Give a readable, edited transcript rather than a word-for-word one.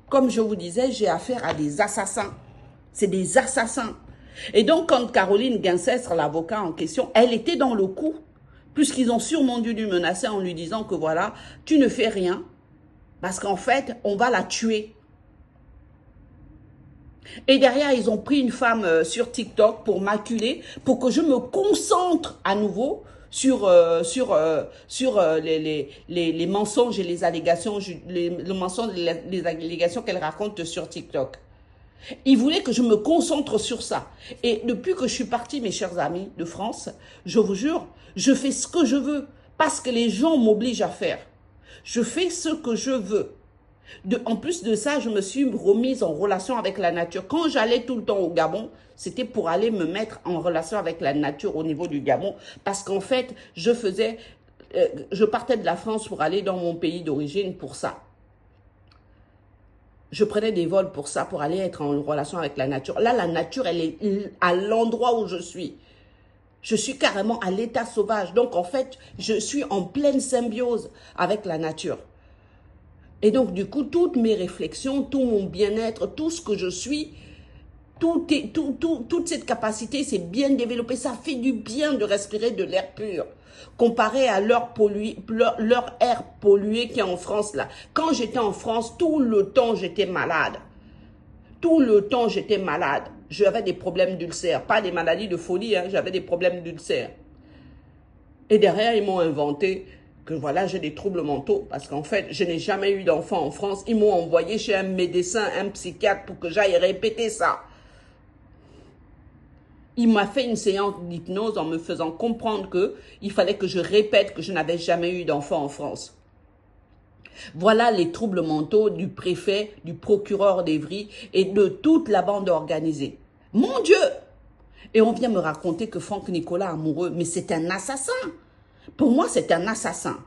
comme je vous disais, j'ai affaire à des assassins. C'est des assassins. Et donc, quand Caroline Guincestre, l'avocat en question, elle était dans le coup, puisqu'ils ont sûrement dû lui menacer en lui disant que voilà, tu ne fais rien, parce qu'en fait, on va la tuer. Et derrière, ils ont pris une femme sur TikTok pour m'acculer, pour que je me concentre à nouveau sur les mensonges et les allégations, le mensonge et les allégations qu'elle raconte sur TikTok. Ils voulaient que je me concentre sur ça. Et depuis que je suis partie, mes chers amis de France, je vous jure, je fais ce que je veux, parce que les gens m'obligent à faire. Je fais ce que je veux. En plus de ça, je me suis remise en relation avec la nature. Quand j'allais tout le temps au Gabon, c'était pour aller me mettre en relation avec la nature au niveau du Gabon. Parce qu'en fait, je partais de la France pour aller dans mon pays d'origine pour ça. Je prenais des vols pour ça, pour aller être en relation avec la nature. Là, la nature, elle est à l'endroit où je suis. Je suis carrément à l'état sauvage. Donc, en fait, je suis en pleine symbiose avec la nature. Et donc, du coup, toutes mes réflexions, tout mon bien-être, tout ce que je suis, toute cette capacité, c'est bien développé. Ça fait du bien de respirer de l'air pur. Comparé à leur air pollué qui est en France là. Quand j'étais en France, tout le temps, j'étais malade. Tout le temps, j'étais malade. J'avais des problèmes d'ulcères. Pas des maladies de folie, hein, j'avais des problèmes d'ulcères. Et derrière, ils m'ont inventé que voilà, j'ai des troubles mentaux. Parce qu'en fait, je n'ai jamais eu d'enfant en France. Ils m'ont envoyé chez un médecin, un psychiatre pour que j'aille répéter ça. Il m'a fait une séance d'hypnose en me faisant comprendre qu'il fallait que je répète que je n'avais jamais eu d'enfant en France. Voilà les troubles mentaux du préfet, du procureur d'Evry et de toute la bande organisée. Mon Dieu! Et on vient me raconter que Franck Nicolas amoureux, mais c'est un assassin. Pour moi, c'est un assassin.